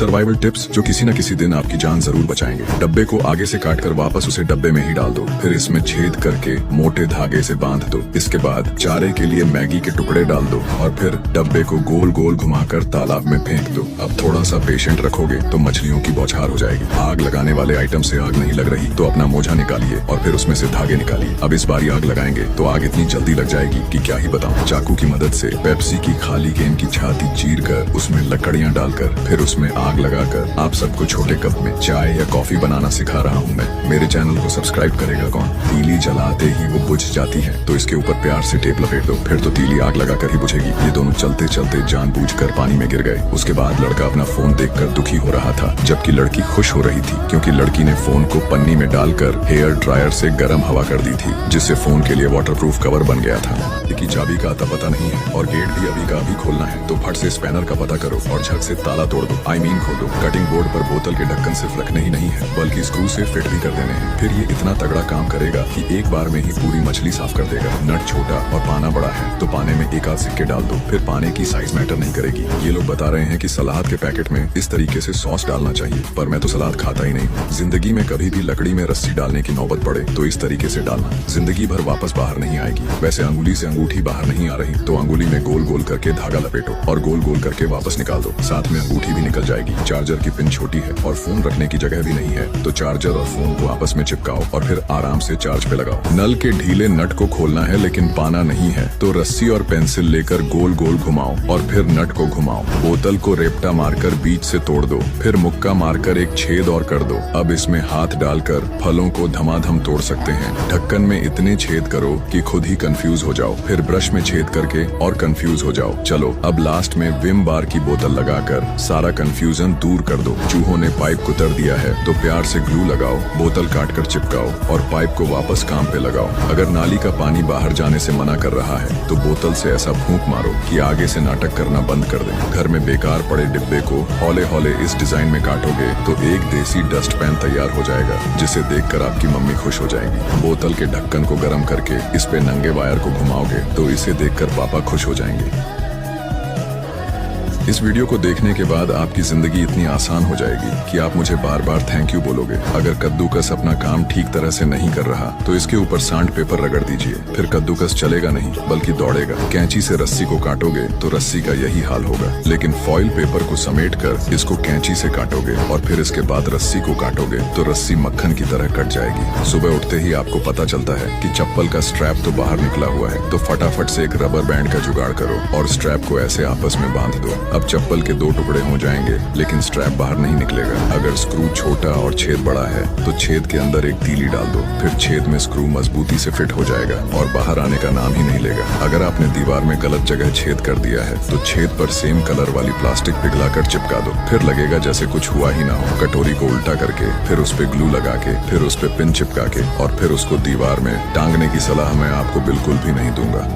Survival tips जो किसी न किसी दिन आपकी जान जरूर बचाएंगे। डब्बे को आगे से काटकर वापस उसे डब्बे में ही डाल दो, फिर इसमें छेद करके मोटे धागे से बांध दो। इसके बाद चारे के लिए मैगी के टुकड़े डाल दो और फिर डब्बे को गोल गोल घुमाकर तालाब में फेंक दो। अब थोड़ा सा पेशेंट रखोगे तो मछलियों की बौछार हो जाएगी। आग लगाने वाले आइटम से आग नहीं लग रही तो अपना मोजा निकालिए और फिर उसमें से धागे निकालिए। अब इस बारी आग लगाएंगे तो आग इतनी जल्दी लग जाएगी कि क्या ही बताऊं। चाकू की मदद से पेप्सी की खाली गेंद की छाती चीर कर उसमें लकड़ियां डालकर फिर उसमें आग लगाकर आप सबको छोटे कप में चाय या कॉफी बनाना सिखा रहा हूं मैं। मेरे चैनल को सब्सक्राइब करेगा कौन? तीली जलाते ही वो बुझ जाती है तो इसके ऊपर प्यार से टेप लपेट दो, फिर तो तीली आग लगाकर ही बुझेगी। ये दोनों चलते चलते जानबूझकर पानी में गिर गए। उसके बाद लड़का अपना फोन देखकर दुखी हो रहा था, जबकि लड़की खुश हो रही थी क्योंकि लड़की ने फोन को पन्नी में डालकर हेयर ड्रायर से गर्म हवा कर दी थी, जिससे फोन के लिए वाटरप्रूफ कवर बन गया था। की चाबी का अता पता नहीं है और गेट भी अभी का अभी खोलना है तो फट से स्पैनर का पता करो और झट से ताला तोड़ दो, खोलो। कटिंग बोर्ड पर बोतल के ढक्कन सिर्फ रखने ही नहीं है बल्कि स्क्रू से फिट भी कर देने हैं। फिर ये इतना तगड़ा काम करेगा कि एक बार में ही पूरी मछली साफ कर देगा। नट छोटा और पाना बड़ा है तो पाने में एक आध सिक्के डाल दो, फिर पाने की साइज मैटर नहीं करेगी। ये लोग बता रहे हैं कि सलाद के पैकेट में इस तरीके से सॉस डालना चाहिए, पर मैं तो सलाद खाता ही नहीं हूँ। जिंदगी में कभी भी लकड़ी में रस्सी डालने की नौबत पड़े तो इस तरीके से डालना, जिंदगी भर वापस बाहर नहीं आएगी। वैसे अंगुली से अंगूठी बाहर नहीं आ रही तो अंगुली में गोल गोल करके धागा लपेटो और गोल गोल करके वापस निकाल दो, साथ में अंगूठी भी निकल जाएगी। चार्जर की पिन छोटी है और फोन रखने की जगह भी नहीं है तो चार्जर और फोन को आपस में चिपकाओ और फिर आराम से चार्ज पे लगाओ। नल के ढीले नट को खोलना है लेकिन पाना नहीं है तो रस्सी और पेंसिल लेकर गोल गोल घुमाओ और फिर नट को घुमाओ। बोतल को रेपटा मारकर बीच से तोड़ दो, फिर मुक्का मारकर एक छेद और कर दो। अब इसमें हाथ डालकर फलों को धमाधम तोड़ सकते हैं। ढक्कन में इतने छेद करो कि खुद ही कंफ्यूज हो जाओ, फिर ब्रश में छेद करके और कंफ्यूज हो जाओ। चलो अब लास्ट में विम बार की बोतल लगाकर सारा कंफ्यूजन दूर कर दो। चूहों ने पाइप को तर दिया है तो प्यार से ग्लू लगाओ, बोतल काट कर चिपकाओ और पाइप को वापस काम पे लगाओ। अगर नाली का पानी बाहर जाने से मना कर रहा है तो बोतल से ऐसा फूंक मारो कि आगे से नाटक करना बंद कर दे। घर में बेकार पड़े डिब्बे को हौले हौले इस डिजाइन में काटोगे तो एक देसी डस्ट पैन तैयार हो जाएगा, जिसे देखकर आपकी मम्मी खुश हो जाएंगी। बोतल के ढक्कन को गर्म करके इस पे नंगे वायर को घुमाओगे तो इसे देखकर पापा खुश हो जाएंगे। इस वीडियो को देखने के बाद आपकी जिंदगी इतनी आसान हो जाएगी कि आप मुझे बार बार थैंक यू बोलोगे। अगर कद्दूकस अपना काम ठीक तरह से नहीं कर रहा तो इसके ऊपर सांड पेपर रगड़ दीजिए, फिर कद्दूकस चलेगा नहीं बल्कि दौड़ेगा। कैंची से रस्सी को काटोगे तो रस्सी का यही हाल होगा, लेकिन फॉइल पेपर को समेट कर इसको कैंची से काटोगे और फिर इसके बाद रस्सी को काटोगे तो रस्सी मक्खन की तरह कट जाएगी। सुबह उठते ही आपको पता चलता है कि चप्पल का स्ट्रैप तो बाहर निकला हुआ है, तो फटाफट से एक रबर बैंड का जुगाड़ करो और स्ट्रैप को ऐसे आपस में बांध दो। अब चप्पल के 2 टुकड़े हो जाएंगे लेकिन स्ट्रैप बाहर नहीं निकलेगा। अगर स्क्रू छोटा और छेद बड़ा है तो छेद के अंदर एक तीली डाल दो, फिर छेद में स्क्रू मजबूती से फिट हो जाएगा और बाहर आने का नाम ही नहीं लेगा। अगर आपने दीवार में गलत जगह छेद कर दिया है तो छेद पर सेम कलर वाली प्लास्टिक पिघलाकर चिपका दो, फिर लगेगा जैसे कुछ हुआ ही ना हो। कटोरी को उल्टा करके फिर उस पे ग्लू लगा के फिर उस पे पिन चिपका के और फिर उसको दीवार में टांगने की सलाह मैं आपको बिल्कुल भी नहीं दूंगा।